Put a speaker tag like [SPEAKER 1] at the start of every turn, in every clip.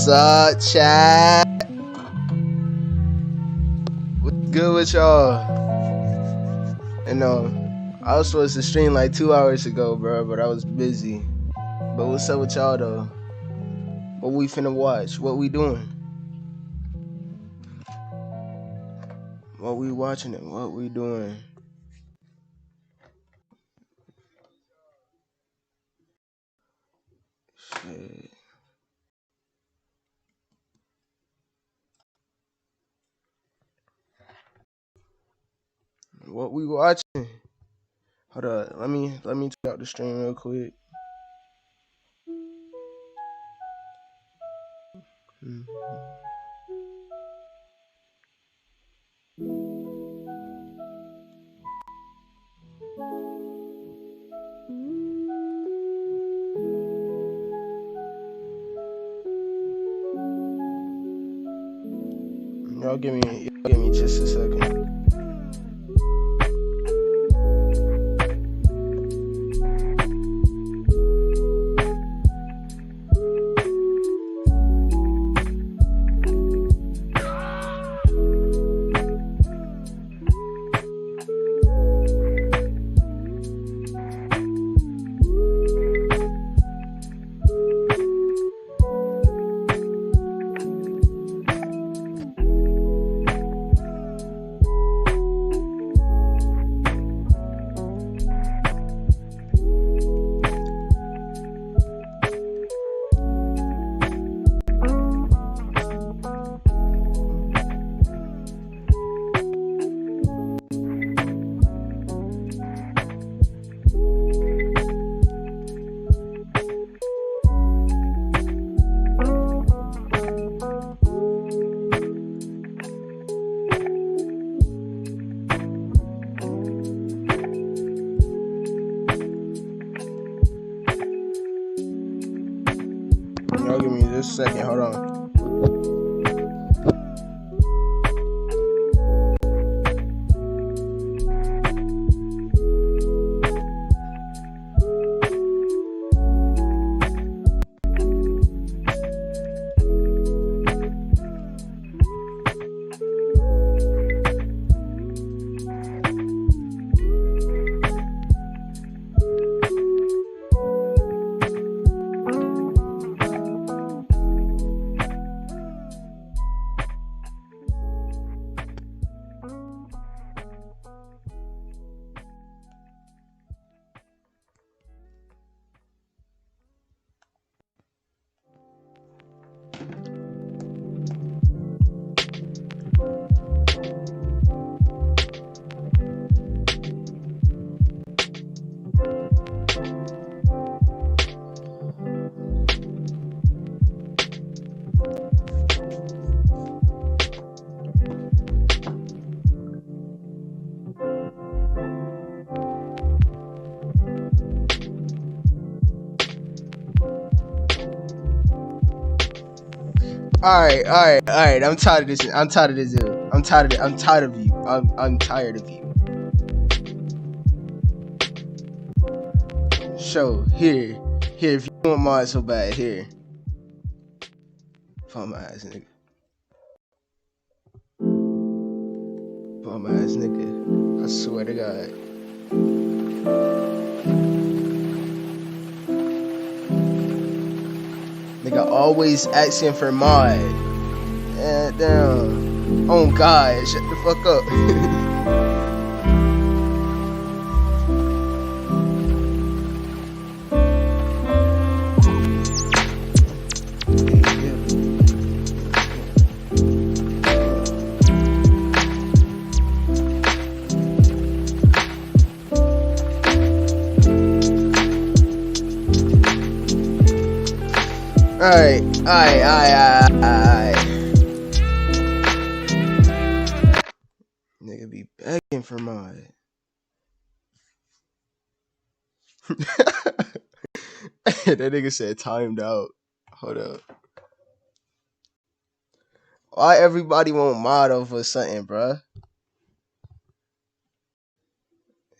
[SPEAKER 1] What's up, chat? What's good with y'all? And I was supposed to stream like 2 hours ago, bro, but I was busy. But what's up with y'all though? What we finna watch? What we doing? What we watching and what we doing? Shit. What we watching? Hold up, let me check out the stream real quick. Y'all give me just a second. Y'all give me just a second, hold on. All right. I'm tired of this. I'm tired of this dude. I'm tired of you. I'm tired of you. Show here. If you want mine so bad, here. Bum ass nigga. Bum ass nigga. I swear to God. Nigga always asking for mod. Damn. Oh God, shut the fuck up. Alright. Nigga be begging for mine. That nigga said timed out. Hold up. Why everybody want mod over something, bruh?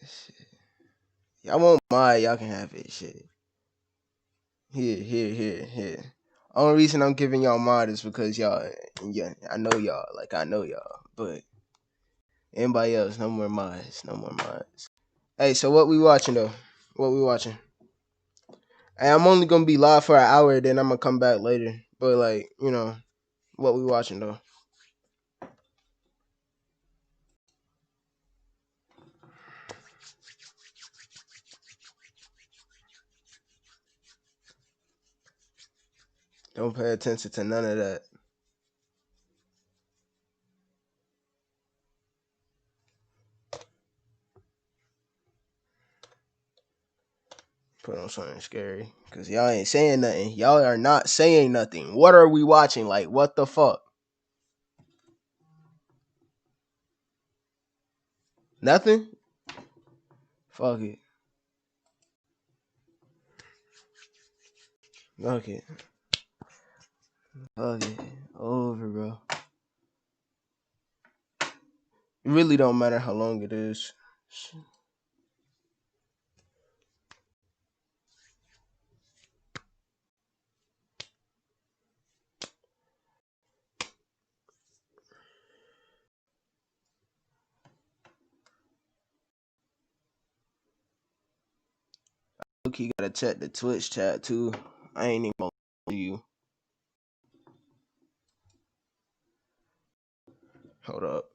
[SPEAKER 1] Shit. Y'all want mod, y'all can have it. Shit. Here. Only reason I'm giving y'all mod is because y'all, yeah, I know y'all, like I know y'all, but anybody else, no more mods, no more mods. Hey, so what we watching though? What we watching? Hey, I'm only gonna be live for an hour, then I'm gonna come back later. But like, you know, what we watching though? Don't pay attention to none of that. Put on something scary. Cause y'all ain't saying nothing. Y'all are not saying nothing. What are we watching? Like, what the fuck? Nothing? Fuck it. Fuck it. Fuck it. Over, bro. It really don't matter how long it is. Look, he gotta check the Twitch chat too. I ain't even gonna you. Hold up.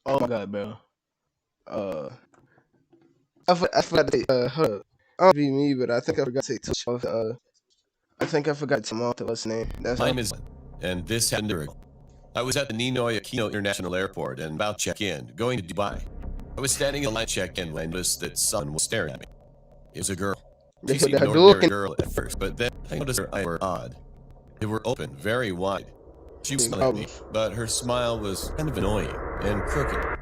[SPEAKER 1] Oh my god, bro. I forgot to hold up. I don't be me, but I think I forgot to take Twitch off. I think I forgot to off the what's name. That's
[SPEAKER 2] My name is, and this happened. I was at the Ninoy Aquino International Airport and about to check in, going to Dubai. I was standing in line check-in when I noticed that someone was staring at me. It was a girl. She seemed an ordinary girl at first, but then I noticed her eyes were odd. They were open, very wide. She was smiling at me, but her smile was kind of annoying and crooked.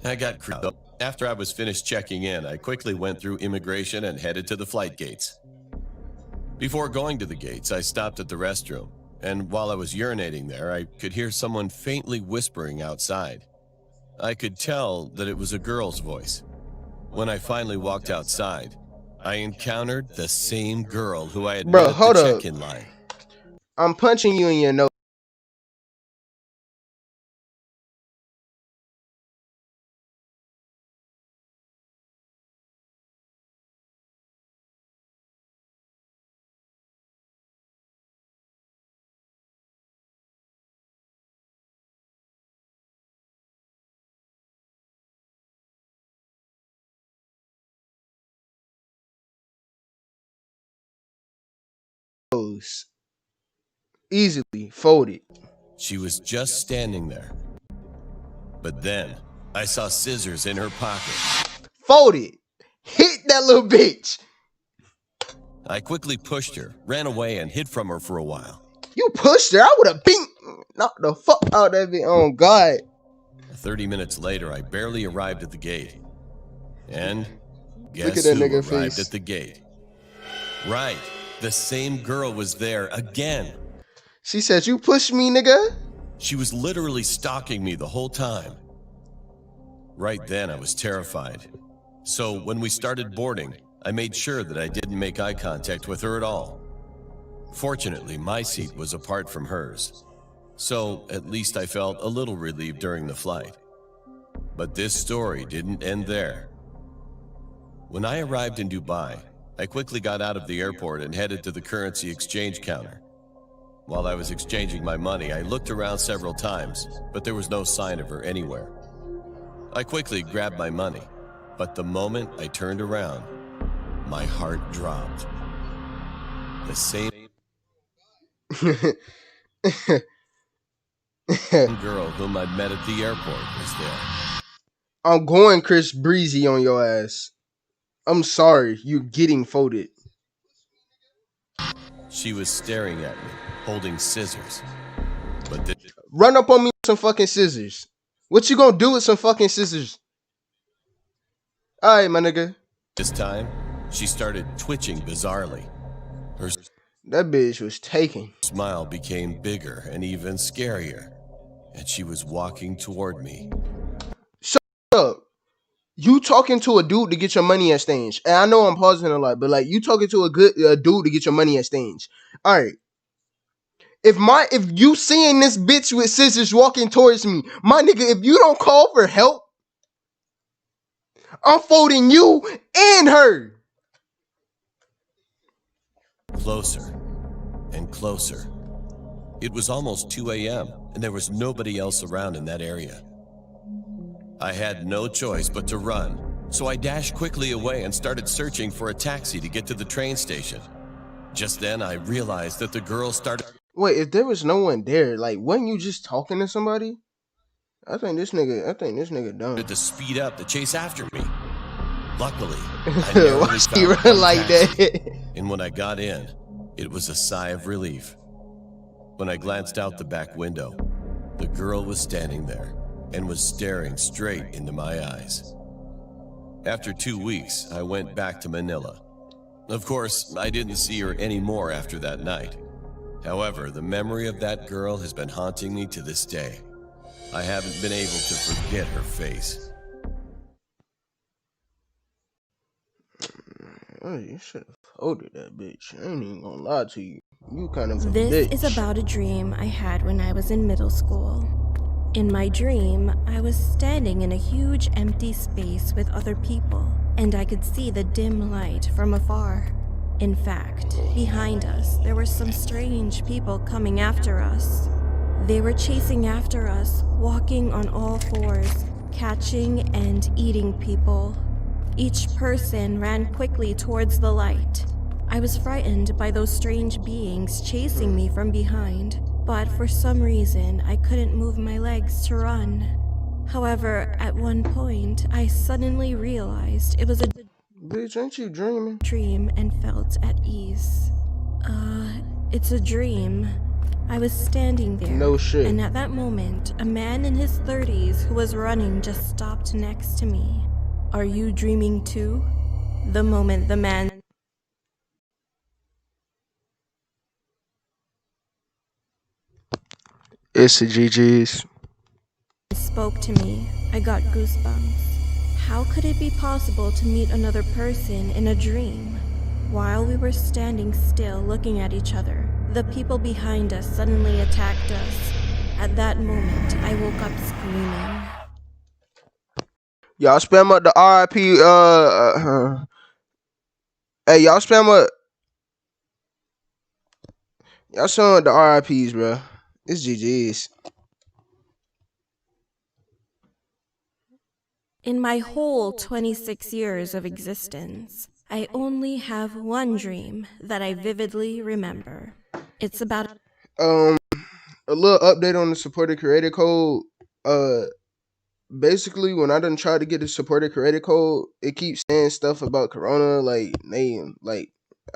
[SPEAKER 2] I got creeped up. After I was finished checking in, I quickly went through immigration and headed to the flight gates. Before going to the gates, I stopped at the restroom, and while I was urinating there, I could hear someone faintly whispering outside. I could tell that it was a girl's voice. When I finally walked outside, I encountered the same girl who I had met at the check-in line.
[SPEAKER 1] I'm punching you in your nose. Easily folded.
[SPEAKER 2] She was just standing there. But then, I saw scissors in her pocket.
[SPEAKER 1] Folded. Hit that little bitch.
[SPEAKER 2] I quickly pushed her, ran away, and hid from her for a while.
[SPEAKER 1] You pushed her? I would have knocked the fuck out of it. Oh, God.
[SPEAKER 2] 30 minutes later, I barely arrived at the gate. And guess
[SPEAKER 1] Look at that
[SPEAKER 2] who
[SPEAKER 1] nigga
[SPEAKER 2] arrived
[SPEAKER 1] face.
[SPEAKER 2] at the gate? Right. The same girl was there again.
[SPEAKER 1] She said, you pushed me, nigga?
[SPEAKER 2] She was literally stalking me the whole time. Right then, I was terrified. So when we started boarding, I made sure that I didn't make eye contact with her at all. Fortunately, my seat was apart from hers. So at least I felt a little relieved during the flight. But this story didn't end there. When I arrived in Dubai, I quickly got out of the airport and headed to the currency exchange counter. While I was exchanging my money, I looked around several times, but there was no sign of her anywhere. I quickly grabbed my money, but the moment I turned around, my heart dropped. The same girl whom I'd met at the airport was there.
[SPEAKER 1] I'm going Chris Breezy on your ass. I'm sorry, you're getting folded.
[SPEAKER 2] She was staring at me, holding scissors. But
[SPEAKER 1] run up on me with some fucking scissors. What you gonna do with some fucking scissors? Alright, my nigga.
[SPEAKER 2] This time, she started twitching bizarrely. Her
[SPEAKER 1] That bitch was taken.
[SPEAKER 2] smile became bigger and even scarier, and she was walking toward me.
[SPEAKER 1] Shut up. You talking to a dude to get your money exchanged. And I know I'm pausing a lot, but like you talking to a dude to get your money exchanged. Alright. If you seeing this bitch with scissors walking towards me, my nigga, if you don't call for help, I'm folding you and her.
[SPEAKER 2] Closer and closer. It was almost 2 a.m., and there was nobody else around in that area. I had no choice but to run, so I dashed quickly away and started searching for a taxi to get to the train station. Just then, I realized that the girl started
[SPEAKER 1] Wait, if there was no one there, like, wasn't you just talking to somebody? I think this nigga dumb.
[SPEAKER 2] to speed up to chase after me. Luckily, I
[SPEAKER 1] Why
[SPEAKER 2] narrowly
[SPEAKER 1] she
[SPEAKER 2] found
[SPEAKER 1] run
[SPEAKER 2] one
[SPEAKER 1] like
[SPEAKER 2] taxi,
[SPEAKER 1] that?
[SPEAKER 2] and when I got in, it was a sigh of relief. When I glanced out the back window, the girl was standing there and was staring straight into my eyes. After 2 weeks, I went back to Manila. Of course, I didn't see her anymore after that night. However, the memory of that girl has been haunting me to this day. I haven't been able to forget her face.
[SPEAKER 1] Oh, you should have folded that bitch. I ain't even gonna lie to you. You kind of a
[SPEAKER 3] This
[SPEAKER 1] bitch.
[SPEAKER 3] is about a dream I had when I was in middle school. In my dream, I was standing in a huge empty space with other people, and I could see the dim light from afar. In fact, behind us, there were some strange people coming after us. They were chasing after us, walking on all fours, catching and eating people. Each person ran quickly towards the light. I was frightened by those strange beings chasing me from behind, but for some reason I couldn't move my legs to run. However, at one point, I suddenly realized it was a
[SPEAKER 1] Bitch, ain't you dreaming?
[SPEAKER 3] dream and felt at ease. It's a dream. I was standing there,
[SPEAKER 1] No shit.
[SPEAKER 3] and at that moment, a man in his 30s who was running just stopped next to me. Are you dreaming too? The moment the man
[SPEAKER 1] It's the GG's.
[SPEAKER 3] spoke to me, I got goosebumps. How could it be possible to meet another person in a dream? While we were standing still looking at each other, the people behind us suddenly attacked us. At that moment, I woke up screaming.
[SPEAKER 1] Y'all spam up the RIP. Hey, y'all spam up. Y'all spam up the RIPs, bro. It's GG's.
[SPEAKER 3] In my whole 26 years of existence, I only have one dream that I vividly remember. It's about
[SPEAKER 1] A little update on the supported creator code. Basically, when I done tried to get the supported creator code, it keeps saying stuff about Corona. Like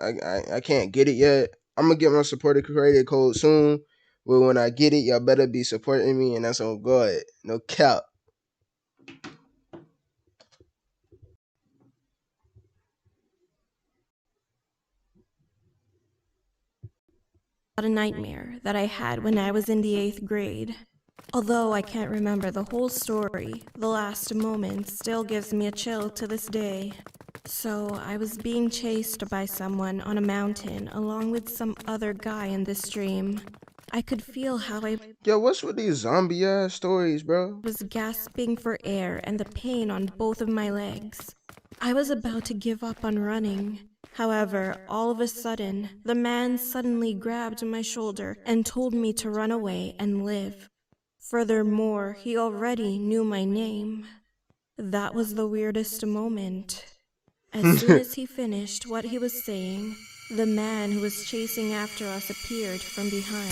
[SPEAKER 1] I can't get it yet. I'm gonna get my supported creator code soon. But when I get it, y'all better be supporting me, and that's on God. No cap.
[SPEAKER 3] a nightmare that I had when I was in the 8th grade. Although I can't remember the whole story, the last moment still gives me a chill to this day. So, I was being chased by someone on a mountain along with some other guy in this dream. I could feel how I
[SPEAKER 1] Yo, what's with these zombie ass stories, bro?
[SPEAKER 3] was gasping for air and the pain on both of my legs. I was about to give up on running. However, all of a sudden, the man suddenly grabbed my shoulder and told me to run away and live. Furthermore, he already knew my name. That was the weirdest moment. As soon as he finished what he was saying, the man who was chasing after us appeared from behind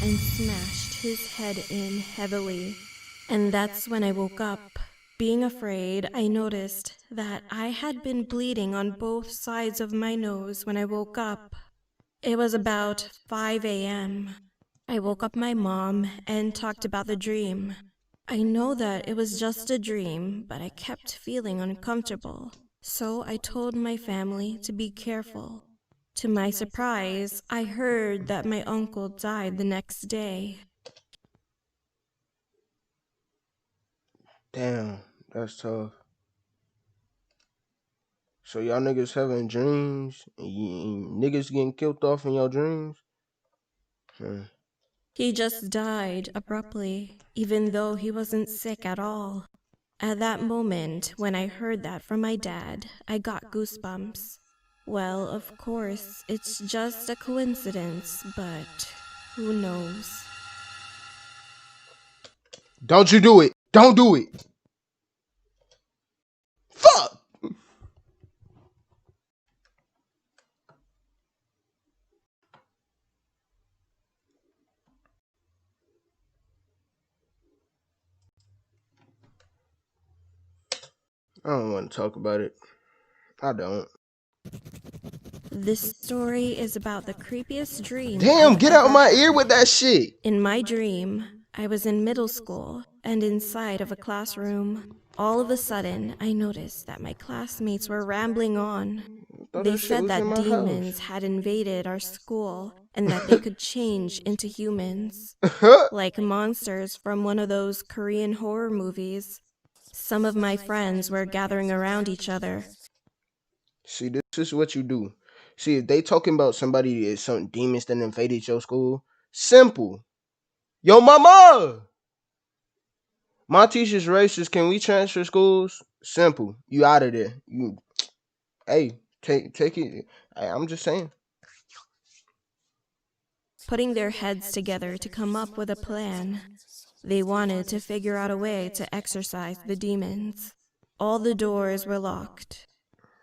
[SPEAKER 3] and smashed his head in heavily. And that's when I woke up. Being afraid, I noticed that I had been bleeding on both sides of my nose when I woke up. It was about 5 a.m. I woke up my mom and talked about the dream. I know that it was just a dream, but I kept feeling uncomfortable. So I told my family to be careful. To my surprise, I heard that my uncle died the next day.
[SPEAKER 1] Damn, that's tough. So y'all niggas having dreams and niggas getting killed off in your dreams?
[SPEAKER 3] He just died abruptly, even though he wasn't sick at all. At that moment, when I heard that from my dad, I got goosebumps. Well, of course, it's just a coincidence, but who knows?
[SPEAKER 1] Don't you do it. Don't do it. Fuck. I don't want to talk about it. I don't.
[SPEAKER 3] This story is about the creepiest dream.
[SPEAKER 1] Damn,
[SPEAKER 3] I've
[SPEAKER 1] get out
[SPEAKER 3] ever
[SPEAKER 1] my
[SPEAKER 3] had.
[SPEAKER 1] ear with that shit.
[SPEAKER 3] In my dream, I was in middle school and inside of a classroom. All of a sudden, I noticed that my classmates were rambling on.
[SPEAKER 1] Thought
[SPEAKER 3] They
[SPEAKER 1] that shit
[SPEAKER 3] said
[SPEAKER 1] was in
[SPEAKER 3] that
[SPEAKER 1] my
[SPEAKER 3] demons had invaded our school and that they could change into humans,
[SPEAKER 1] house.
[SPEAKER 3] like monsters from one of those Korean horror movies. Some of my friends were gathering around each other.
[SPEAKER 1] See, this is what you do. See, if they talking about somebody is some demons that invaded your school, simple. Yo, mama! My teacher's racist. Can we transfer schools? Simple. You out of there. You, hey, take it. I'm just saying.
[SPEAKER 3] Putting their heads together to come up with a plan. They wanted to figure out a way to exorcise the demons. All the doors were locked.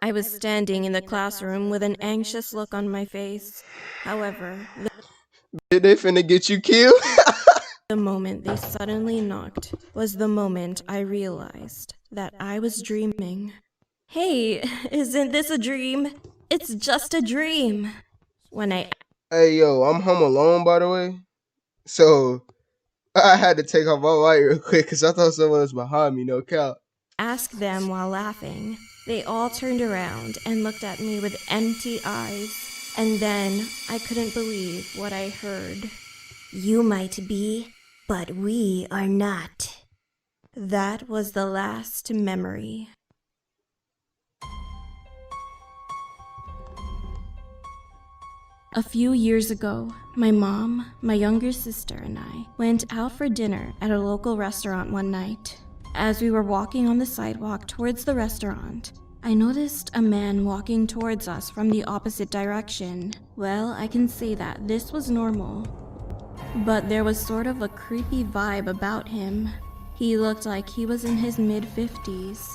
[SPEAKER 3] I was standing in the classroom with an anxious look on my face. However,
[SPEAKER 1] Did they finna get you killed?
[SPEAKER 3] the moment they suddenly knocked was the moment I realized that I was dreaming. Hey, isn't this a dream? It's just a dream. When I
[SPEAKER 1] Hey, yo, I'm home alone, by the way. So I had to take off my light real quick because I thought someone was behind me. No cap.
[SPEAKER 3] asked them while laughing, they all turned around and looked at me with empty eyes. And then I couldn't believe what I heard. You might be, but we are not. That was the last memory. A few years ago, my mom, my younger sister, and I went out for dinner at a local restaurant one night. As we were walking on the sidewalk towards the restaurant, I noticed a man walking towards us from the opposite direction. Well, I can say that this was normal, but there was sort of a creepy vibe about him. He looked like he was in his mid-50s.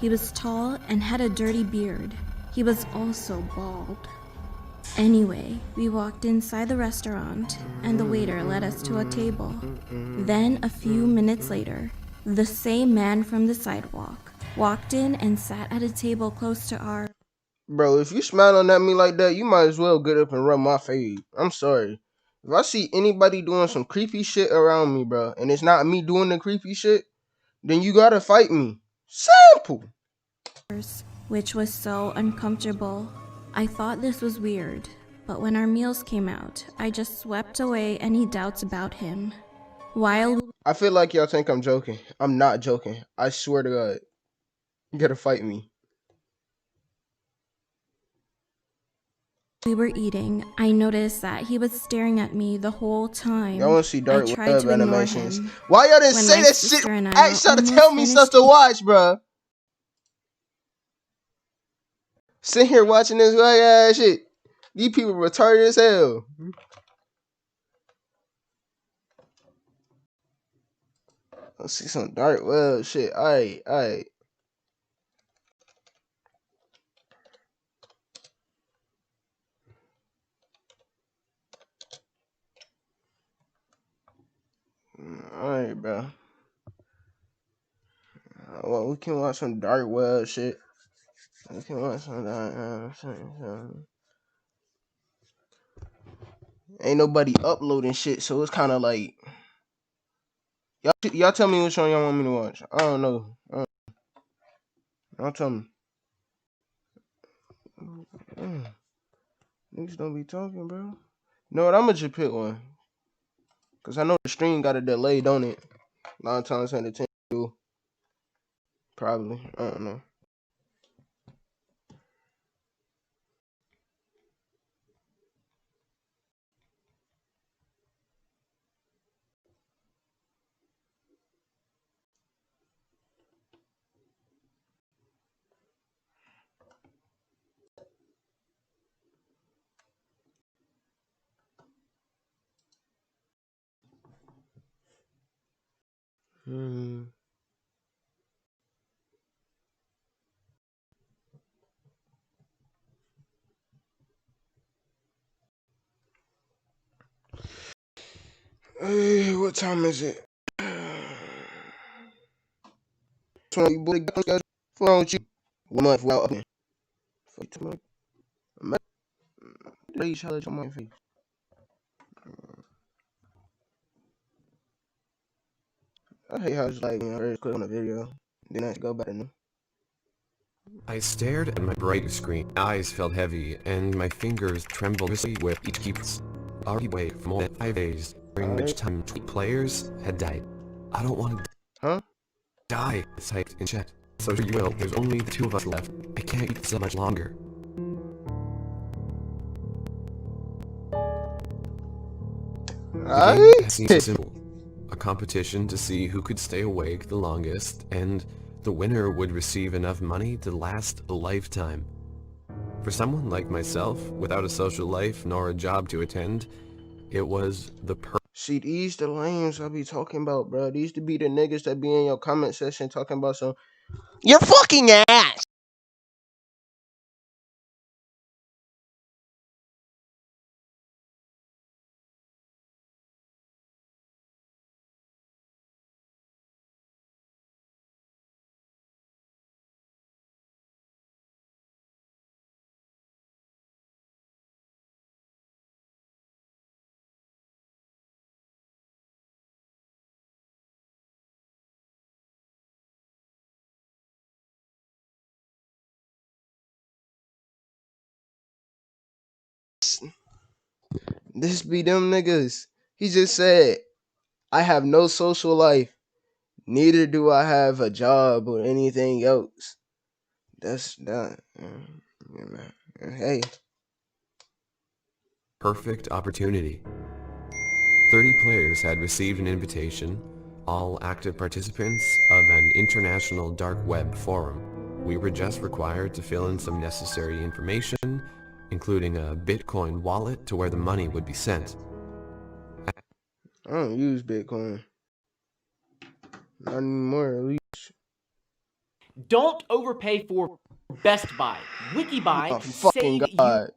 [SPEAKER 3] He was tall and had a dirty beard. He was also bald. Anyway, we walked inside the restaurant, and the waiter led us to a table. Then, a few minutes later, the same man from the sidewalk walked in and sat at a table close to our...
[SPEAKER 1] Bro, if you smiling at me like that, you might as well get up and rub my fade. I'm sorry. If I see anybody doing some creepy shit around me, bro, and it's not me doing the creepy shit, then you gotta fight me. Simple.
[SPEAKER 3] which was so uncomfortable. I thought this was weird, but when our meals came out, I just swept away any doubts about him. While
[SPEAKER 1] I feel like y'all think I'm joking. I'm not joking. I swear to God. You gotta fight me.
[SPEAKER 3] we were eating, I noticed that he was staring at me the whole time.
[SPEAKER 1] Y'all wanna see dark
[SPEAKER 3] I tried
[SPEAKER 1] web
[SPEAKER 3] to ignore
[SPEAKER 1] animations?
[SPEAKER 3] him.
[SPEAKER 1] Why y'all didn't
[SPEAKER 3] When
[SPEAKER 1] say
[SPEAKER 3] my
[SPEAKER 1] that shit?
[SPEAKER 3] sister and I
[SPEAKER 1] Ask y'all to
[SPEAKER 3] were
[SPEAKER 1] tell me
[SPEAKER 3] almost
[SPEAKER 1] stuff to watch, bruh. Sit here watching this white ass shit. These people retarded as hell. Let's see some dark web shit. Alright, alright. Alright, bro. Well, we can watch some dark web shit. We can watch some dark shit. Ain't nobody uploading shit, so it's kind of like Y'all tell me which one y'all want me to watch. I don't know. Y'all tell me. Niggas don't be talking, bro. You know what? I'ma just pick one. Cause I know the stream got a delay, don't it? A lot of times had the 10 do. Probably. I don't know. Hey, what time is it? What's wrong with you? 1 month without opening. I hate how it's like, I click on the video, then I have to go back to them.
[SPEAKER 4] I stared at my bright screen. Eyes felt heavy, and my fingers trembled with each keeps. Already wait for more than 5 days, during which time 2 players had died. I don't want to die, I typed in chat. So you will, there's only the 2 of us left. I can't keep this up much longer. The game seems simple. A competition to see who could stay awake the longest, and the winner would receive enough money to last a lifetime. For someone like myself, without a social life nor a job to attend, it was the
[SPEAKER 1] See, these the lames I be talking about, bro. These to be the niggas that be in your comment section talking about some your fucking ass. This be them niggas. He just said, I have no social life. Neither do I have a job or anything else. That's that. Hey.
[SPEAKER 4] perfect opportunity. 30 players had received an invitation, all active participants of an international dark web forum. We were just required to fill in some necessary information, including a Bitcoin wallet to where the money would be sent.
[SPEAKER 1] I don't use Bitcoin. Not anymore, at least.
[SPEAKER 5] Don't overpay for Best Buy. WikiBuy can
[SPEAKER 1] fucking
[SPEAKER 5] save
[SPEAKER 1] God.
[SPEAKER 5] you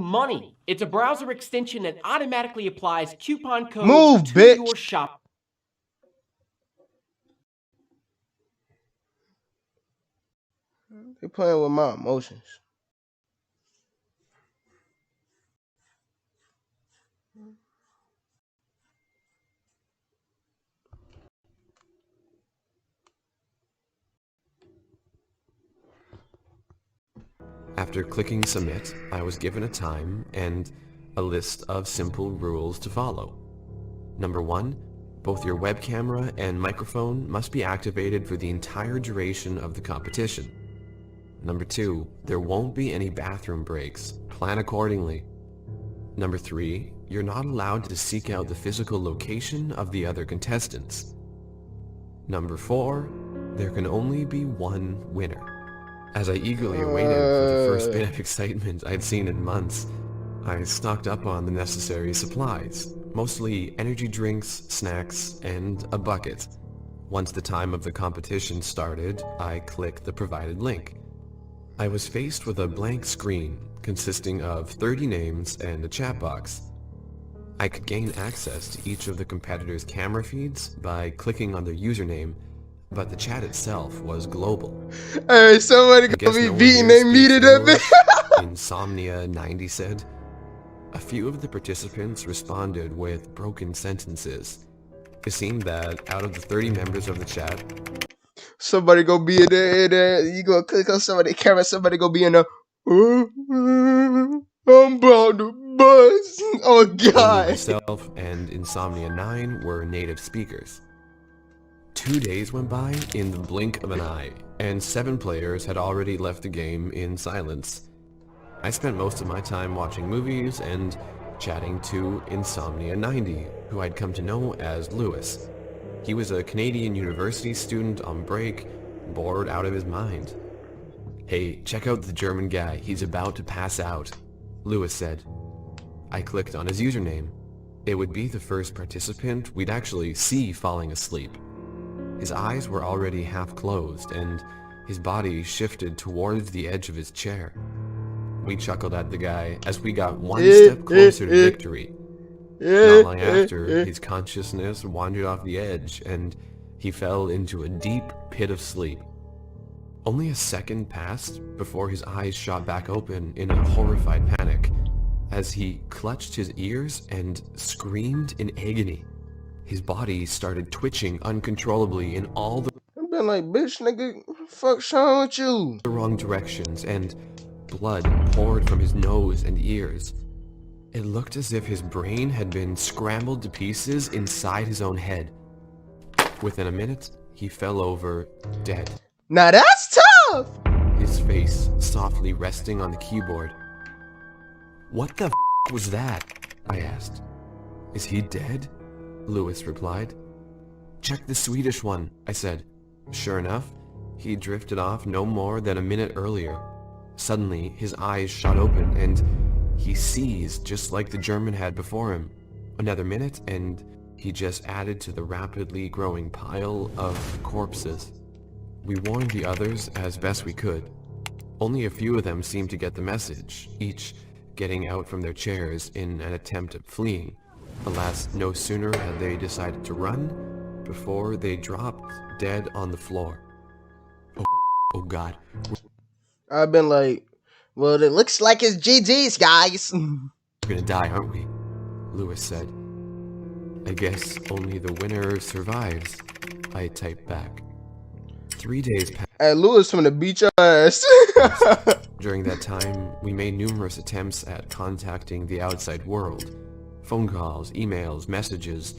[SPEAKER 5] money. It's a browser extension that automatically applies coupon codes
[SPEAKER 1] Move,
[SPEAKER 5] to
[SPEAKER 1] bitch.
[SPEAKER 5] your shop.
[SPEAKER 1] They playing with my emotions.
[SPEAKER 4] After clicking submit, I was given a time and a list of simple rules to follow. Number 1, both your web camera and microphone must be activated for the entire duration of the competition. Number 2, there won't be any bathroom breaks. Plan accordingly. Number 3, you're not allowed to seek out the physical location of the other contestants. Number 4, there can only be one winner. As I eagerly awaited for the first bit of excitement I'd seen in months, I stocked up on the necessary supplies, mostly energy drinks, snacks, and a bucket. Once the time of the competition started, I clicked the provided link. I was faced with a blank screen consisting of 30 names and a chat box. I could gain access to each of the competitors' camera feeds by clicking on their username, but the chat itself was global.
[SPEAKER 1] Hey, somebody gonna be beating they meat it up.
[SPEAKER 4] Insomnia90 said. A few of the participants responded with broken sentences. It seemed that out of the 30 members of the chat,
[SPEAKER 1] Somebody go be in there. You go click on somebody's camera. Somebody go be in there. I'm about to bust. Oh
[SPEAKER 4] only
[SPEAKER 1] God.
[SPEAKER 4] myself and Insomnia 9 were native speakers. 2 days went by in the blink of an eye, and 7 players had already left the game in silence. I spent most of my time watching movies and chatting to Insomnia 90, who I'd come to know as Lewis. He was a Canadian university student on break, bored out of his mind. "Hey, check out the German guy, he's about to pass out," Lewis said. I clicked on his username. It would be the first participant we'd actually see falling asleep. His eyes were already half closed, and his body shifted towards the edge of his chair. We chuckled at the guy as we got one step closer to victory. Not long after, his consciousness wandered off the edge, and he fell into a deep pit of sleep. Only a second passed before his eyes shot back open in a horrified panic, as he clutched his ears and screamed in agony. His body started twitching uncontrollably in all the
[SPEAKER 1] I've been like, bitch, nigga, fuck's wrong with you?
[SPEAKER 4] wrong directions, and blood poured from his nose and ears. It looked as if his brain had been scrambled to pieces inside his own head. Within a minute, he fell over, dead,
[SPEAKER 1] Now that's tough.
[SPEAKER 4] his face softly resting on the keyboard. "What the was that?" I asked. "Is he dead?" Lewis replied. "Check the Swedish one," I said. Sure enough, he drifted off no more than a minute earlier. Suddenly, his eyes shot open, and he seized just like the German had before him. Another minute, and he just added to the rapidly growing pile of corpses. We warned the others as best we could. Only a few of them seemed to get the message, each getting out from their chairs in an attempt at fleeing. Alas, no sooner had they decided to run, before they dropped dead on the floor. Oh God,
[SPEAKER 1] I've been like, well, it looks like it's GG's, guys.
[SPEAKER 4] we're gonna die, aren't we? Lewis said. "I guess only the winner survives," I typed back. 3 days passed.
[SPEAKER 1] Hey, Lewis from the beat your ass.
[SPEAKER 4] During that time, we made numerous attempts at contacting the outside world. Phone calls, emails, messages,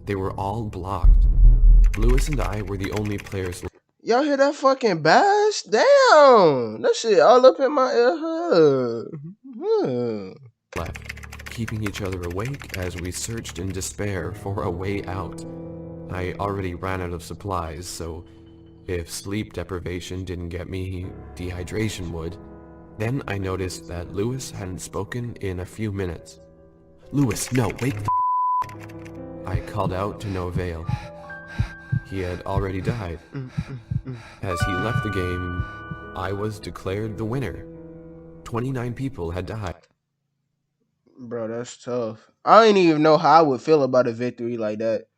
[SPEAKER 4] they were all blocked. Lewis and I were the only players
[SPEAKER 1] Y'all hear that fucking bass? Damn, that shit all up in my ear.
[SPEAKER 4] left, keeping each other awake as we searched in despair for a way out. I already ran out of supplies, so if sleep deprivation didn't get me, dehydration would. Then I noticed that Lewis hadn't spoken in a few minutes. "Lewis, no, wake the I called out to no avail. He had already died. As he left the game, I was declared the winner. 29 people had died.
[SPEAKER 1] Bro, that's tough. I don't even know how I would feel about a victory like that.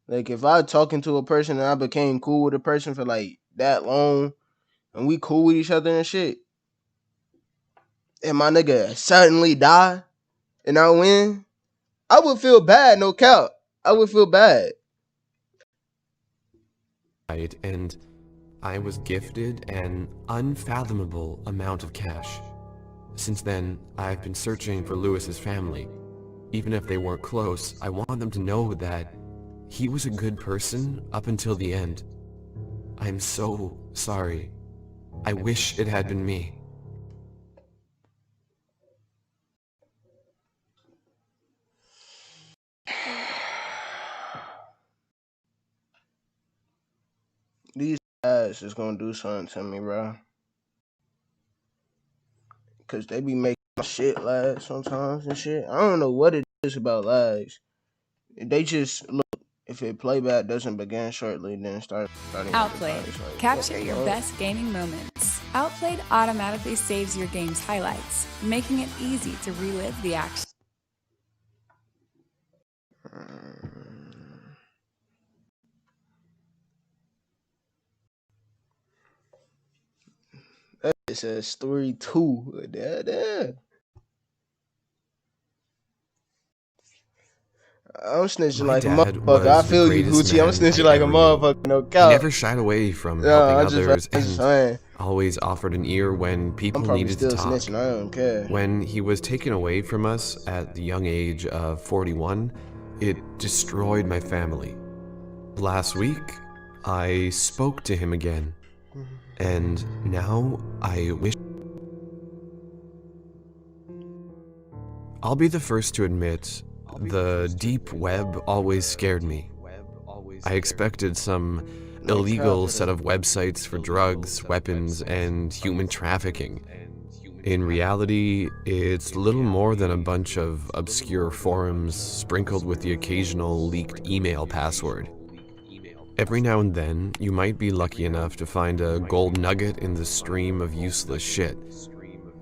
[SPEAKER 1] Like, if I talking to a person and I became cool with a person for like that long, and we cool with each other and shit, and my nigga suddenly die, and I win, I would feel bad, no cap. I would feel bad.
[SPEAKER 4] And I was gifted an unfathomable amount of cash. Since then, I've been searching for Lewis's family. Even if they weren't close, I want them to know that he was a good person up until the end. I'm so sorry. I wish it had been me.
[SPEAKER 1] These ads is gonna do something to me, bro. Cause they be making my shit lag sometimes and shit. I don't know what it is about lags. They just look. If it playback doesn't begin shortly, then starting.
[SPEAKER 6] Outplayed. Capture your best gaming moments. Outplayed automatically saves your game's highlights, making it easy to relive the action.
[SPEAKER 1] It says story 2. There. I'm snitching
[SPEAKER 4] My
[SPEAKER 1] like a
[SPEAKER 4] dad
[SPEAKER 1] motherfucker.
[SPEAKER 4] was
[SPEAKER 1] I
[SPEAKER 4] the
[SPEAKER 1] feel you,
[SPEAKER 4] greatest
[SPEAKER 1] Gucci. I'm
[SPEAKER 4] man
[SPEAKER 1] snitching
[SPEAKER 4] I
[SPEAKER 1] like a
[SPEAKER 4] ever knew.
[SPEAKER 1] motherfucker. No
[SPEAKER 4] He
[SPEAKER 1] cap.
[SPEAKER 4] never shied away from
[SPEAKER 1] Yeah,
[SPEAKER 4] helping
[SPEAKER 1] I'm
[SPEAKER 4] others
[SPEAKER 1] just
[SPEAKER 4] and
[SPEAKER 1] saying.
[SPEAKER 4] always offered an ear when
[SPEAKER 1] I'm
[SPEAKER 4] people
[SPEAKER 1] probably
[SPEAKER 4] needed to
[SPEAKER 1] still
[SPEAKER 4] talk.
[SPEAKER 1] snitching. I don't care.
[SPEAKER 4] When he was taken away from us at the young age of 41, it destroyed my family. Last week, I spoke to him again, and now I wish... I'll be the first to admit, the deep web always scared me. I expected some illegal set of websites for drugs, weapons, and human trafficking. In reality, it's little more than a bunch of obscure forums sprinkled with the occasional leaked email password. Every now and then, you might be lucky enough to find a gold nugget in the stream of useless shit.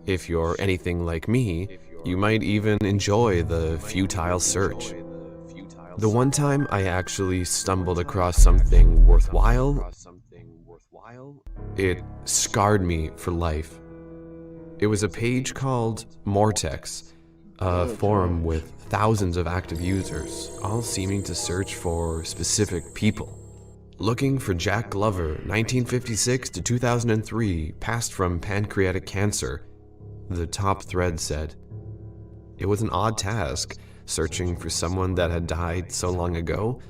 [SPEAKER 4] If you're anything like me, you might even enjoy the futile search. The one time I actually stumbled across something worthwhile, it scarred me for life. It was a page called Mortex, a forum with thousands of active users, all seeming to search for specific people. Looking for Jack Glover, 1956 to 2003, passed from pancreatic cancer, the top thread said. It was an odd task, searching for someone that had died so long ago.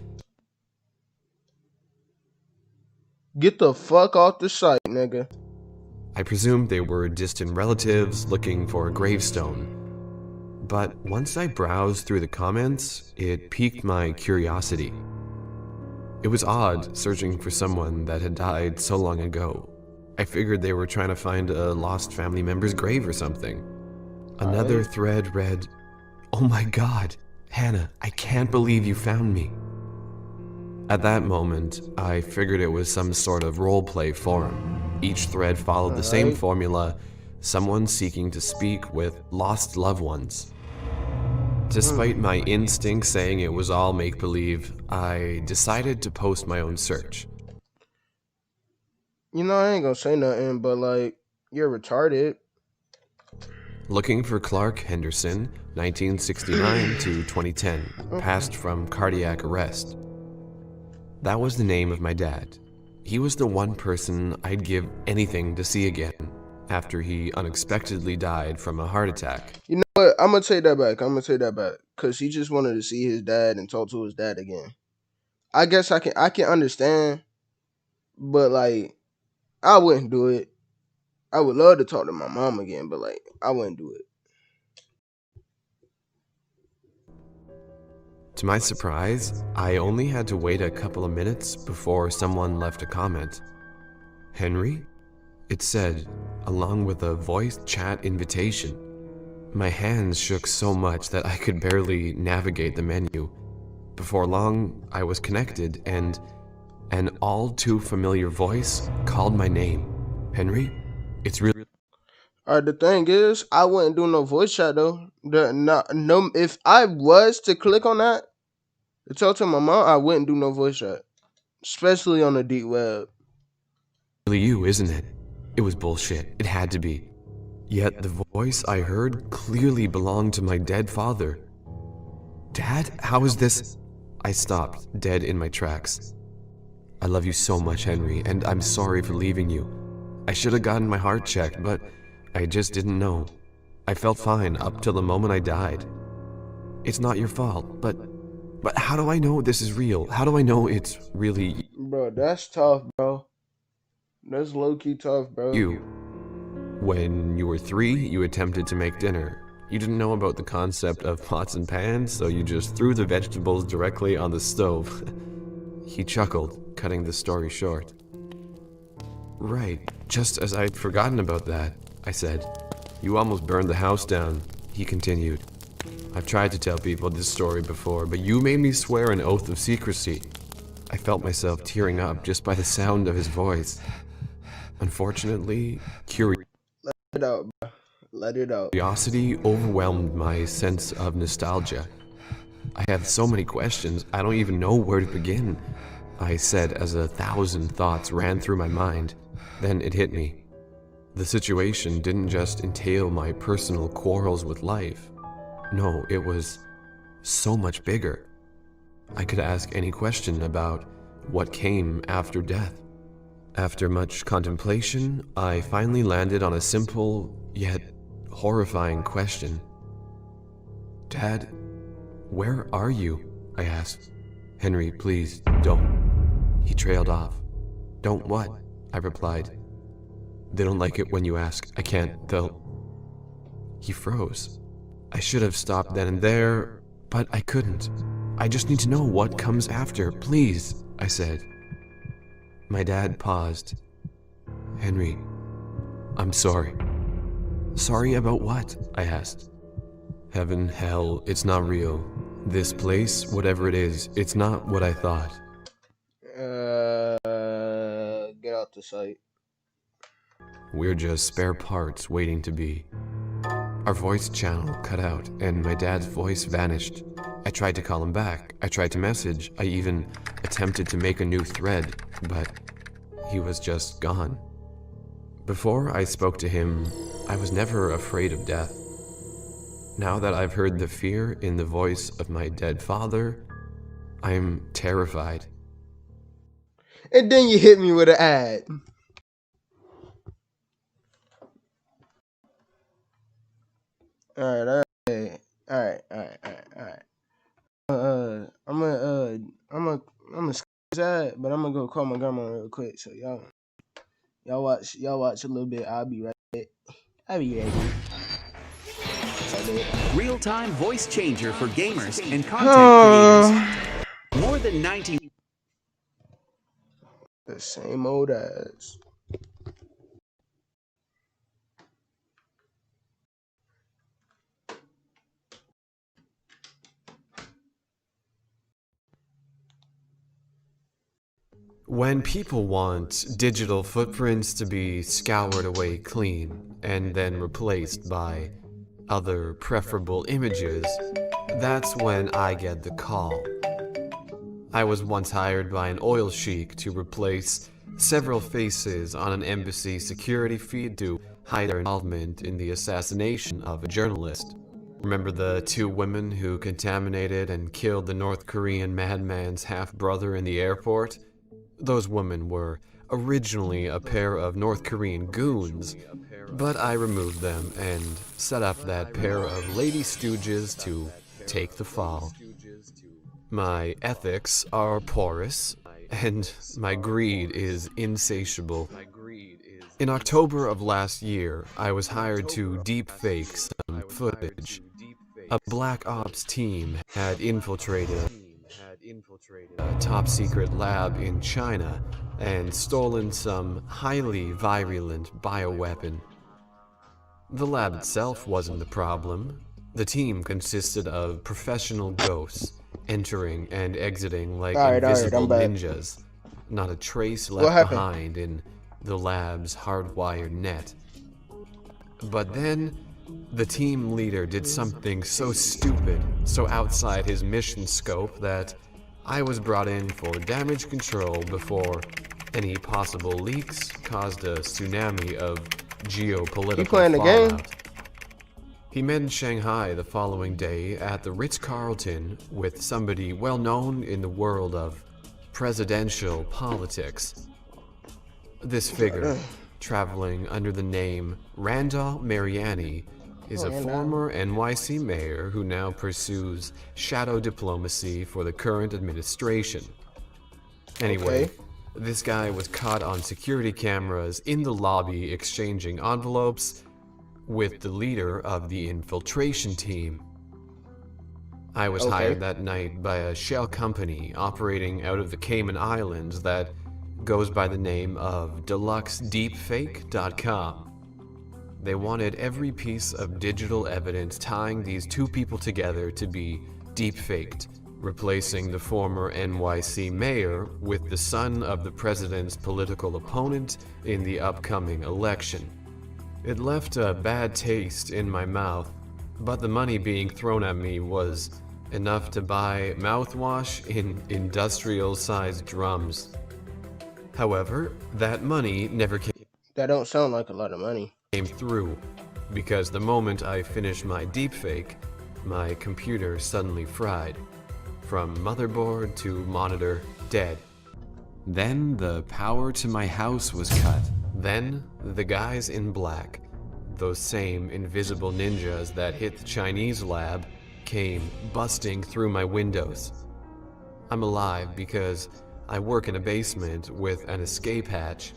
[SPEAKER 1] Get the fuck off the site, nigga.
[SPEAKER 4] I presumed they were distant relatives looking for a gravestone. But once I browsed through the comments, it piqued my curiosity. It was odd searching for someone that had died so long ago. I figured they were trying to find a lost family member's grave or something. Another thread read, "Oh my god, Hannah, I can't believe you found me." At that moment, I figured it was some sort of roleplay forum. Each thread followed the same formula, someone seeking to speak with lost loved ones. Despite my instincts saying it was all make-believe, I decided to post my own search.
[SPEAKER 1] You know, I ain't gonna say nothing, but like, you're retarded.
[SPEAKER 4] Looking for Clark Henderson, 1969 to 2010, passed from cardiac arrest. That was the name of my dad. He was the one person I'd give anything to see again after he unexpectedly died from a heart attack.
[SPEAKER 1] You know what? I'm gonna take that back. Cause he just wanted to see his dad and talk to his dad again. I guess I can understand, but like, I wouldn't do it. I would love to talk to my mom again, but like, I wouldn't do it.
[SPEAKER 4] To my surprise, I only had to wait a couple of minutes before someone left a comment. "Henry?" It said, along with a voice chat invitation. My hands shook so much that I could barely navigate the menu. Before long, I was connected, and an all too familiar voice called my name. "Henry? It's really..."
[SPEAKER 1] Alright, the thing is, I wouldn't do no voice chat though. No, if I was to click on that to talk to my mom, I wouldn't do no voice chat, especially on the deep web.
[SPEAKER 4] Really you, isn't it? It was bullshit. It had to be. Yet the voice I heard clearly belonged to my dead father. "Dad, how is this?" I stopped, dead in my tracks. "I love you so much, Henry, and I'm sorry for leaving you. I should have gotten my heart checked, but I just didn't know. I felt fine up till the moment I died. It's not your fault, but how do I know this is real? How do I know it's really..."
[SPEAKER 1] Bro, that's tough, bro. That's low-key tough, bro.
[SPEAKER 4] "You. When you were 3, you attempted to make dinner. You didn't know about the concept of pots and pans, so you just threw the vegetables directly on the stove." He chuckled, cutting the story short. "Right, just as I'd forgotten about that," I said. "You almost burned the house down," he continued. "I've tried to tell people this story before, but you made me swear an oath of secrecy." I felt myself tearing up just by the sound of his voice. Unfortunately,
[SPEAKER 1] Let it out, bro. Let it out.
[SPEAKER 4] curiosity overwhelmed my sense of nostalgia. "I have so many questions, I don't even know where to begin," I said as 1,000 thoughts ran through my mind. Then it hit me. The situation didn't just entail my personal quarrels with life. No, it was so much bigger. I could ask any question about what came after death. After much contemplation, I finally landed on a simple, yet horrifying question. "Dad, where are you?" I asked. "Henry, please, don't." He trailed off. "Don't what?" I replied. "They don't like it when you ask. I can't, they'll..." He froze. I should have stopped then and there, but I couldn't. "I just need to know what comes after, please," I said. My dad paused. "Henry, I'm sorry." "Sorry about what?" I asked. "Heaven, hell, it's not real. This place, whatever it is, it's not what I thought."
[SPEAKER 1] Get out the site.
[SPEAKER 4] We're just spare parts waiting to be. Our voice channel cut out, and my dad's voice vanished. I tried to call him back. I tried to message. I even attempted to make a new thread, but he was just gone. Before I spoke to him, I was never afraid of death. Now that I've heard the fear in the voice of my dead father, I'm terrified.
[SPEAKER 1] And then you hit me with an ad. Alright. I'm gonna skip this ad, but I'm gonna go call my grandma real quick. So y'all watch a little bit. I'll be right back.
[SPEAKER 7] Real-time voice changer for gamers and content creators. More than 90.
[SPEAKER 1] The same old ass.
[SPEAKER 4] When people want digital footprints to be scoured away clean and then replaced by other preferable images, that's when I get the call. I was once hired by an oil sheik to replace several faces on an embassy security feed to hide their involvement in the assassination of a journalist. Remember the 2 women who contaminated and killed the North Korean madman's half-brother in the airport? Those women were originally a pair of North Korean goons, but I removed them and set up that pair of lady stooges to take the fall. My ethics are porous, and my greed is insatiable. In October of last year, I was hired to deepfake some footage. A Black Ops team had infiltrated a top-secret lab in China and stolen some highly virulent bioweapon. The lab itself wasn't the problem. The team consisted of professional ghosts, entering and exiting like invisible ninjas. Not a trace left behind in the lab's hardwired net. But then, the team leader did something so stupid, so outside his mission scope that I was brought in for damage control before any possible leaks caused a tsunami of geopolitical fallout. He met in Shanghai the following day at the Ritz-Carlton with somebody well known in the world of presidential politics. This figure, traveling under the name Randall Mariani, is a former NYC mayor who now pursues shadow diplomacy for the current administration. Anyway, this guy was caught on security cameras in the lobby exchanging envelopes with the leader of the infiltration team. I was hired that night by a shell company operating out of the Cayman Islands that goes by the name of DeluxeDeepFake.com. They wanted every piece of digital evidence tying these 2 people together to be deepfaked, replacing the former NYC mayor with the son of the president's political opponent in the upcoming election. It left a bad taste in my mouth, but the money being thrown at me was enough to buy mouthwash in industrial-sized drums. However, that money never came.
[SPEAKER 1] That don't sound like a lot of money.
[SPEAKER 4] Came through, because the moment I finished my deepfake, my computer suddenly fried. from motherboard to monitor, dead. Then the power to my house was cut. Then the guys in black, those same invisible ninjas that hit the Chinese lab, came busting through my windows. I'm alive because I work in a basement with an escape hatch.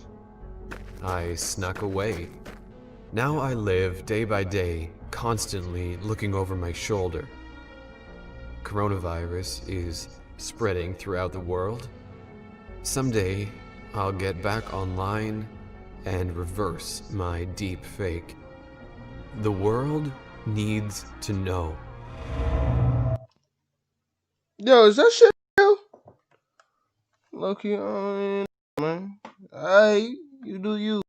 [SPEAKER 4] I snuck away. Now I live day by day, constantly looking over my shoulder. Coronavirus is spreading throughout the world. Someday, I'll get back online and reverse my deep fake. The world needs to know.
[SPEAKER 1] Yo, is that shit real? Loki, man. Alright, you do you.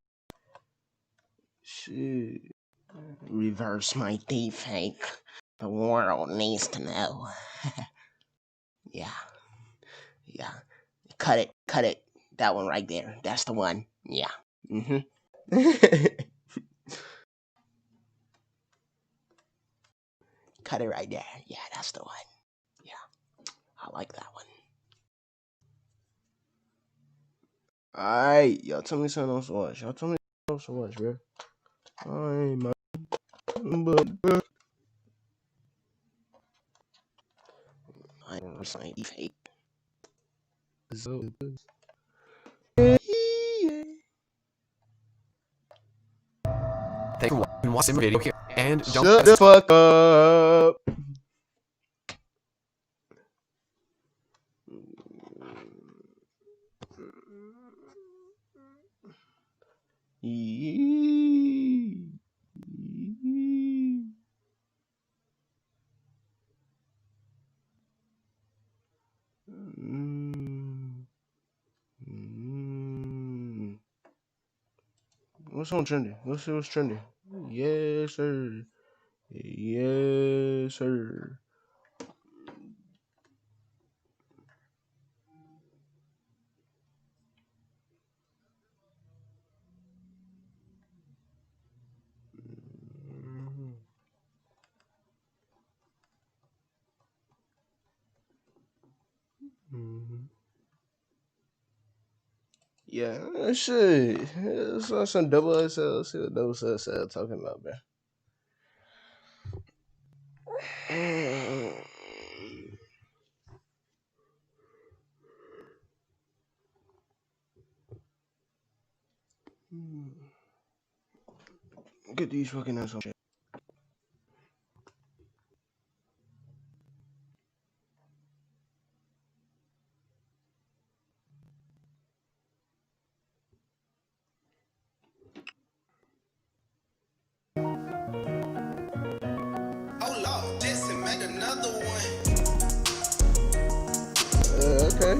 [SPEAKER 1] Shit. Reverse my deep fake. The world needs to know. Yeah. Cut it. That one right there. That's the one. Yeah. Cut it right there. Yeah, that's the one. Yeah. I like that one. Alright, y'all tell me something else to watch. Bro. Alright, man. I don't sign fake. So
[SPEAKER 4] Thanks for watching my video here, and don't
[SPEAKER 1] shut the fuck up. What's on trending? Let's see what's trending. Yes, sir. Yes, sir. Yeah, shit. It's on some double SL. See what double SL talking about, bro. Get these fucking ass on shit. Okay.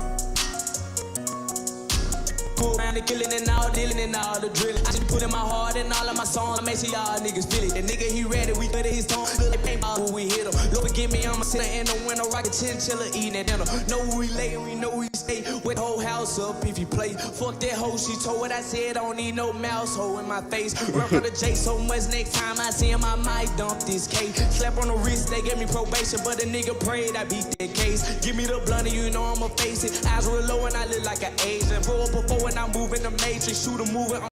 [SPEAKER 8] The killing and all, dealing and all the drilling. I just put in my heart and all of my songs. I make sure y'all niggas feel it. The nigga, he ready, we cut his tone. Look at paintball, who we hit him. Lord forgive me, I'm a sinner in the winter, rockin' chinchilla, eating at dinner. Know who we lay and we know who we stay. With the whole house up if you play. Fuck that hoe, she told what I said. Don't need no mouse hole in my face. Run from the J so much, next time I see him, I might dump this cake. Slap on the wrist, they gave me probation, but the nigga prayed I beat that case. Give me the blunt, you know I'ma face it. Eyes real low and I look like an Asian. Roll up before and I'm moving the matrix. Shoot a moving.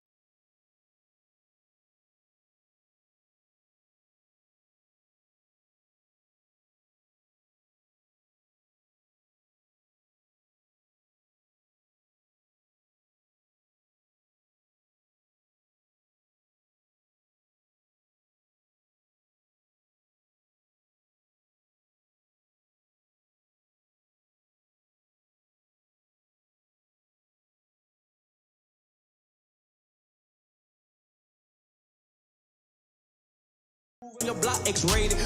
[SPEAKER 8] Your block X-rated.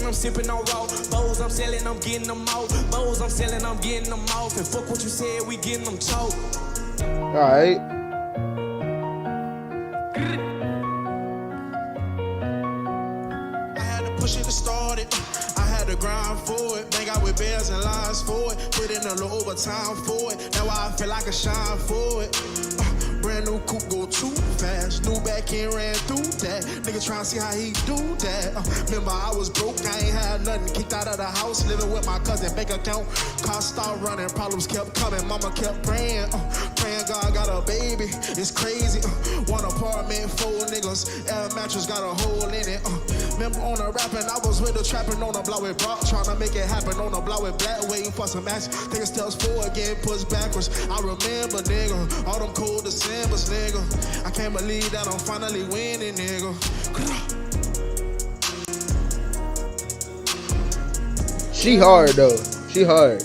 [SPEAKER 8] I'm sipping on raw. Bows I'm selling, I'm getting them out. Bows I'm selling, I'm getting them off. And fuck what you said, we getting them choked.
[SPEAKER 1] Alright.
[SPEAKER 9] I had to push it to start it. I had to grind for it. Bang out with bears and lines for it. Put in a little overtime for it. That's why I feel like I shine for it. Brand new coupe go too fast. New back end ran through that. Nigga tryna see how he do that. Remember I was broke, I ain't had nothing. Kicked out of the house, living with my cousin. Bank account, car start running. Problems kept coming, mama kept praying. Praying God got a baby, it's crazy. One apartment, 4 niggas. Air mattress got a hole in it. Remember on the rapping, I was with the trapping on the block with Brock. Tryna make it happen on the block with Black, waiting for some action. Taking steps forward, getting pushed backwards. I remember, nigga, all them cold Decembers, nigga. I can't believe that I'm finally winning, nigga.
[SPEAKER 1] She hard though. She hard.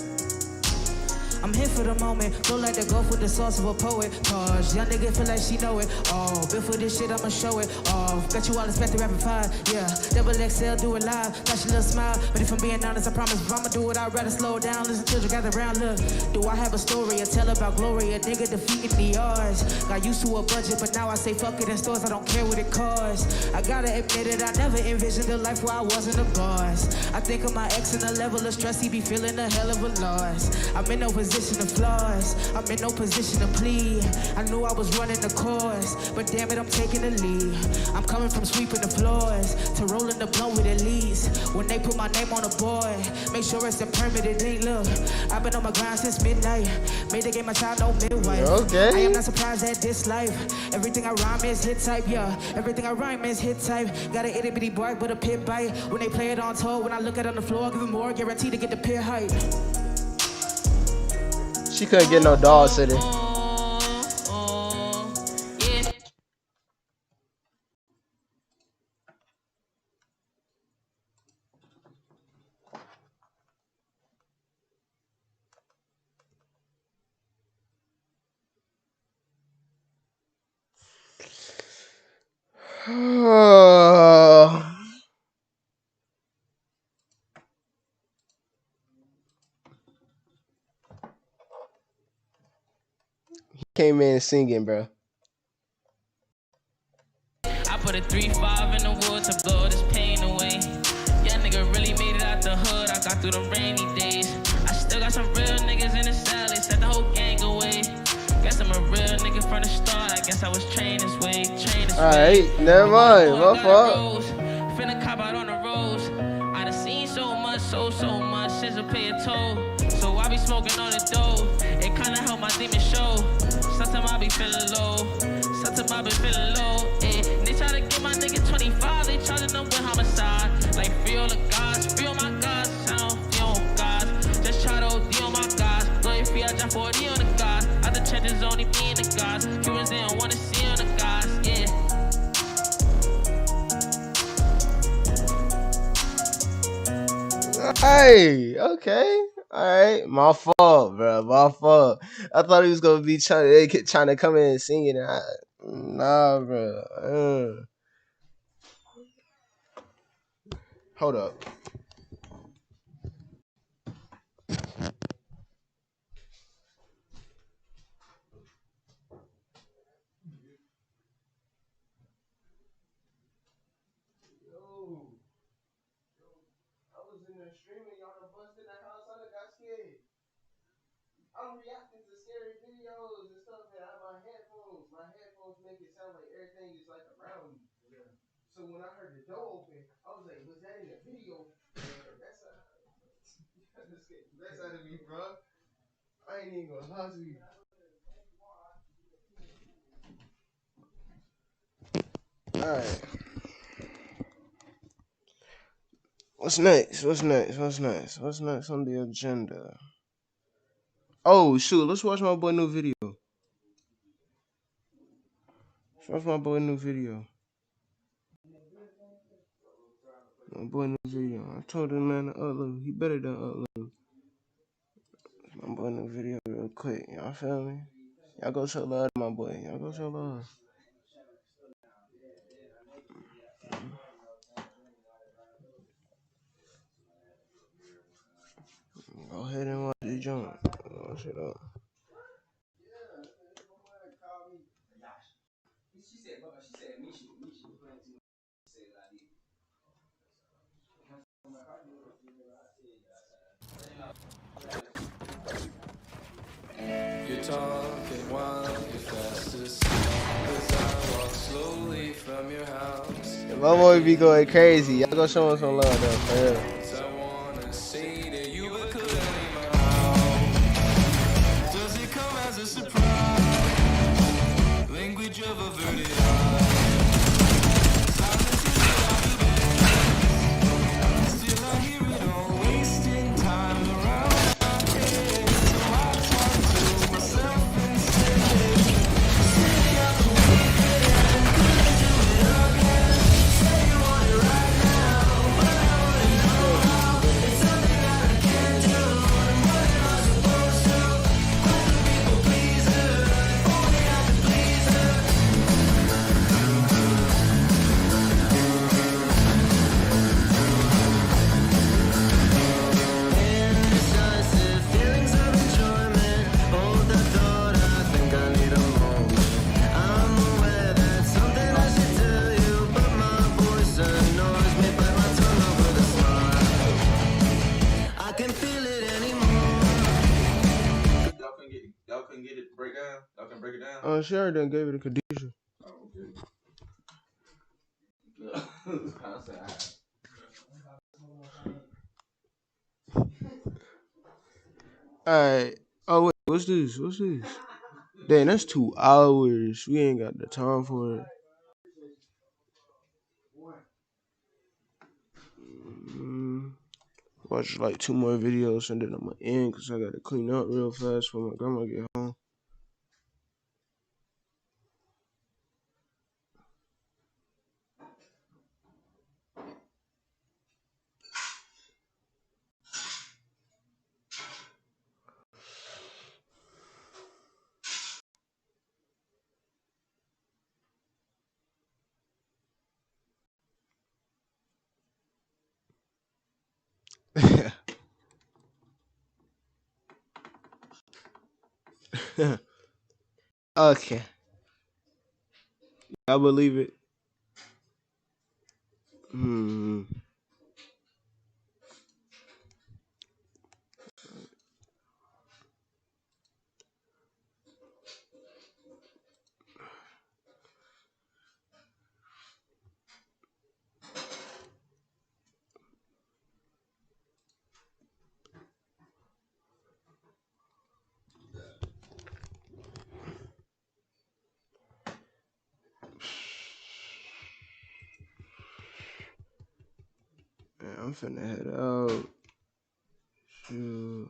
[SPEAKER 8] I'm here for the moment, don't like to go for the sauce of a poet. Cause young nigga feel like she know it. Oh, been for this shit, I'ma show it. Oh, bet you all expect the rapid fire. Yeah, double XL, do it live. Got your little smile, but if I'm being honest, I promise if I'ma do it, I'd rather slow down. Listen, children gather around, look. Do I have a story to tell about glory? A nigga defeating the odds. Got used to a budget, but now I say fuck it in stores, I don't care what it costs. I gotta admit it, I never envisioned a life where I wasn't a boss. I think of my ex and the level of stress, he be feeling a hell of a loss. I'm in no position of flaws, I'm in no position to plead. I knew I was running the course, but damn it, I'm taking the lead. I'm coming from sweeping the floors to rolling the blunt with Elise. When they put my name on the board, make sure it's a permit, it ain't look. I've been on my grind since midnight, made the game my child, no midwife.
[SPEAKER 1] Okay.
[SPEAKER 8] I am not surprised at this life. Everything I rhyme is hit type, yeah. Everything I rhyme is hit type. Got an itty bitty bark with a pit bite. When they play it on tour, when I look at it on the floor, give them more, guaranteed to get the pit height.
[SPEAKER 1] She couldn't get no dog sitter. He came in singing, bro.
[SPEAKER 8] I put a 3-5 in the wood to blow this pain away. Yeah, nigga really made it out the hood. I got through the rainy days. I still got some real niggas in the cell. They set the whole gang away. Guess I'm a real nigga from the start. I guess I was trained this way.
[SPEAKER 1] Alright, never mind. My fault.
[SPEAKER 8] Finna cop out on the roads. I done seen so much since I pay a toll. So I be smoking on the dough. It kinda help my demon show. Sometimes I be feeling low. Sometimes I be feeling low. They try to get my nigga 25. They charging them with homicide. Like free all the gods, free all my gods. I don't feel on gods. Just try to OD on my gods. Lawyer free, I drop 40 on the gods. Other trenches only me and the gods. Humans they don't wanna see on the gods. Yeah.
[SPEAKER 1] Hey, okay. Alright, my fault, bro. My fault. I thought he was gonna be trying to come in and sing it. Nah, bro. Hold up. I'm reacting to scary videos and stuff, and I have my headphones. My headphones make it sound like everything is like around me. Yeah. So when I heard the door open, I was like, was that in the video? That's out of me, bro. I ain't even gonna lie to you. Alright. What's next? What's next on the agenda? Oh, shoot. Let's watch my boy new video. My boy new video. I told him, man, to upload. He better than upload. My boy new video real quick. Y'all feel me? Y'all go show love to my boy. Y'all go show love. Go ahead and watch the joint. Watch it up.
[SPEAKER 2] You're
[SPEAKER 10] talking while you fast asleep. 'Cause I walk slowly from your house.
[SPEAKER 1] My boy be going crazy. Y'all go show him some love though, for real.
[SPEAKER 10] I wanna say to you, but couldn't leave my house. Does it come as a surprise? Language of averted eyes. Silence is without the best. Still I hear it all, wasting time around my head. So I talk to myself instead. Stick out the weekend, couldn't do it again. Say you want it right now, but I wouldn't know how. It's something that I can't do, and what am I supposed to? I'm a people pleaser, only I can please her. Indecisive feelings of enjoyment. Hold the thought, I think I need a moment. I'm aware that's something I should tell you, but my voice annoys me. Bite my tongue over the smile. I can feel it anymore.
[SPEAKER 11] Y'all couldn't get it break down. Y'all can break it down.
[SPEAKER 1] Oh, she already done gave it a Khadijah.
[SPEAKER 11] Oh, okay.
[SPEAKER 1] Alright. Oh wait, what's this? What's this? Dang, that's 2 hours. We ain't got the time for it. Watch like 2 more videos and then I'm gonna end because I gotta clean up real fast before my grandma get home. Okay. I believe it. Man, I'm finna head out. Shoot.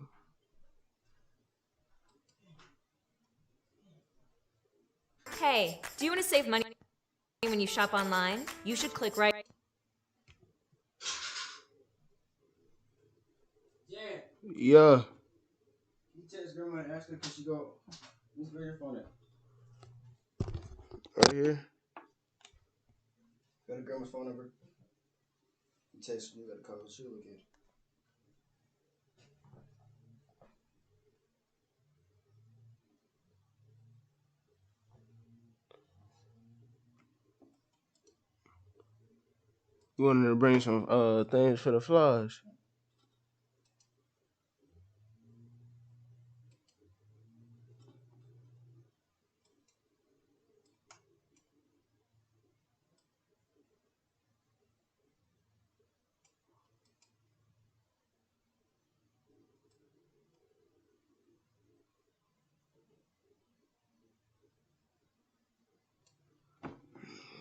[SPEAKER 12] Hey, do you want to save money when you shop online? You should click right.
[SPEAKER 1] Yeah.
[SPEAKER 13] You text grandma and ask her, can she go? Where's your phone at?
[SPEAKER 1] Right here.
[SPEAKER 13] Got a grandma's phone number? You text me, you gotta call her, she'll look at it.
[SPEAKER 1] You wanted to bring some things for the flies.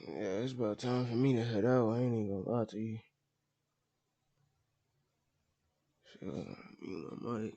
[SPEAKER 1] Yeah, it's about time for me to head out. I ain't even gonna lie to you. So, mute my mic.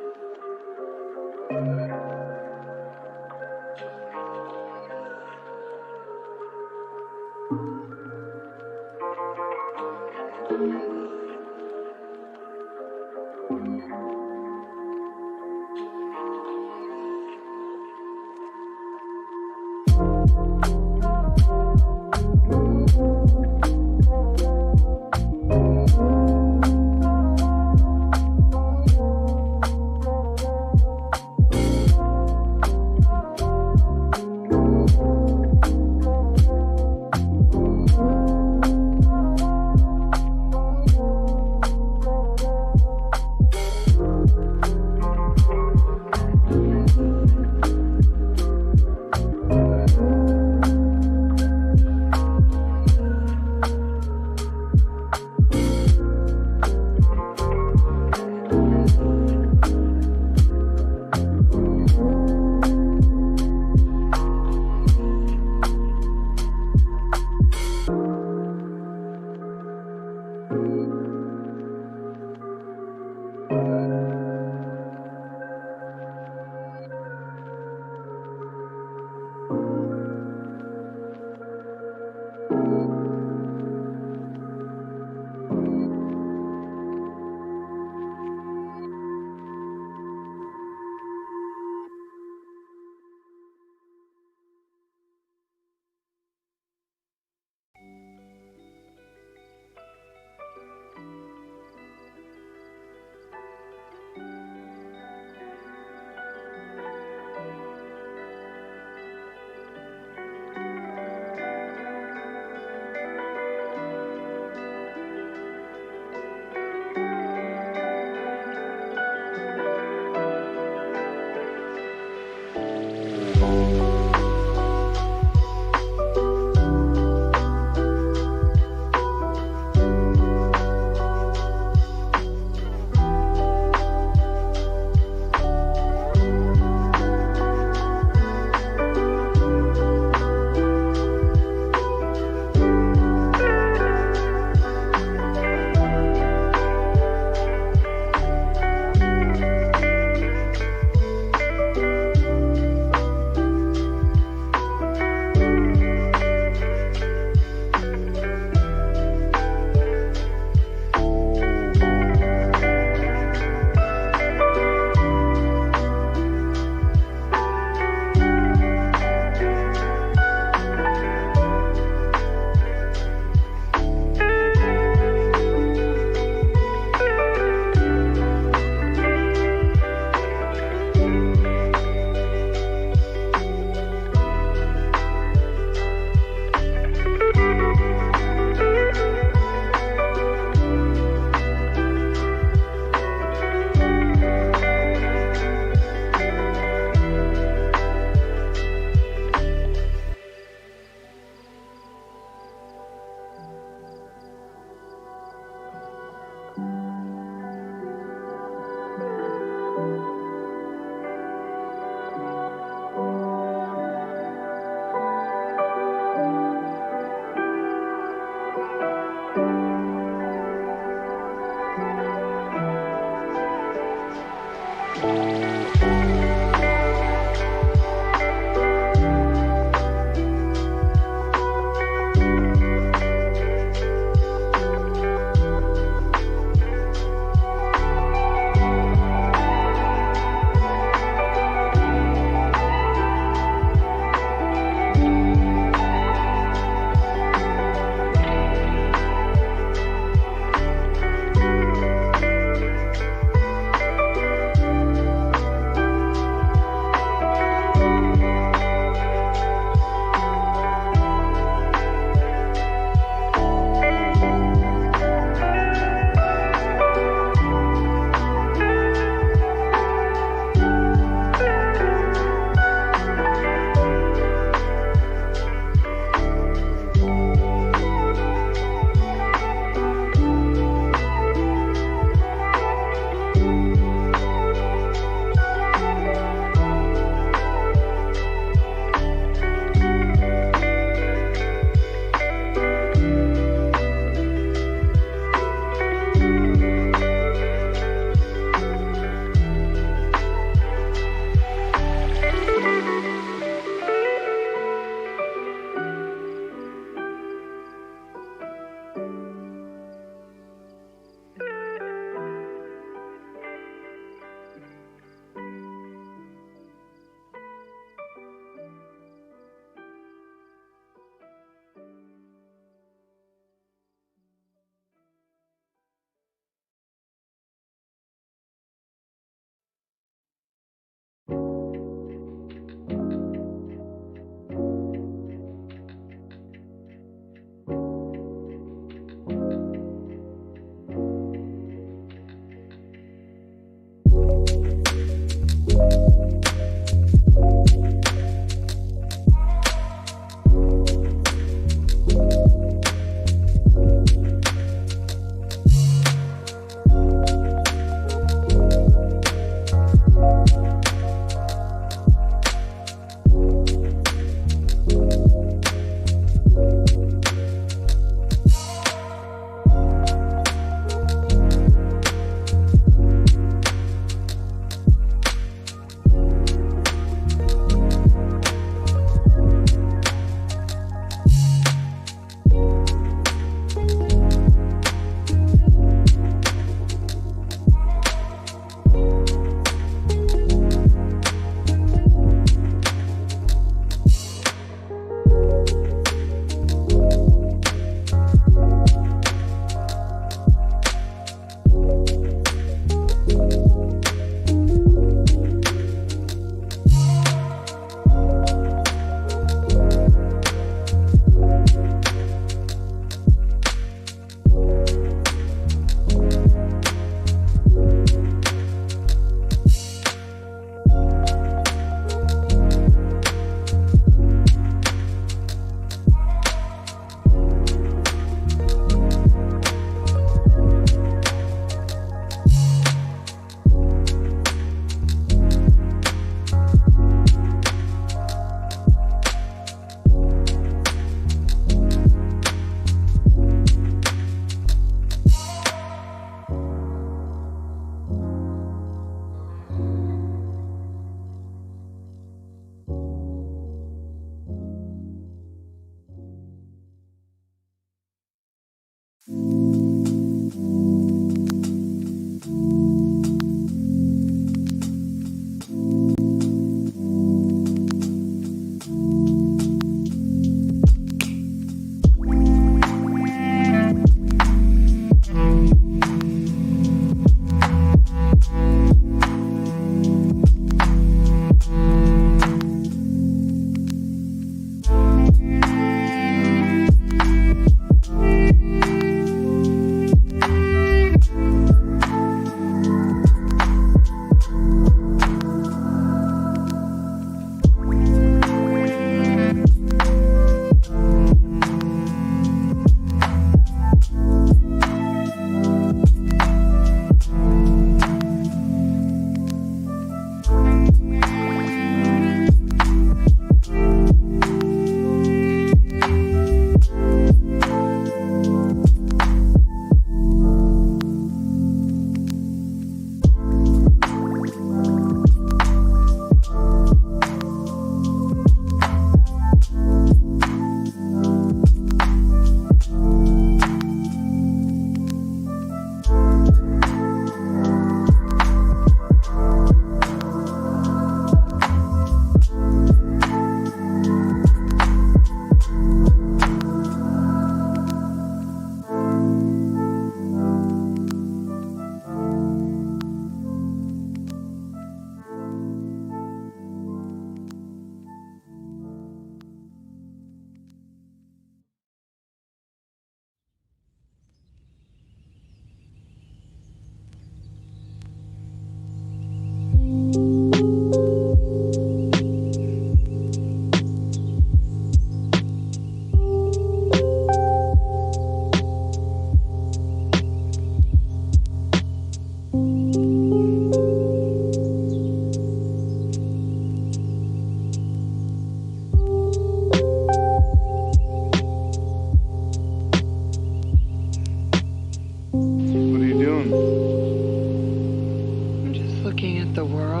[SPEAKER 14] the world.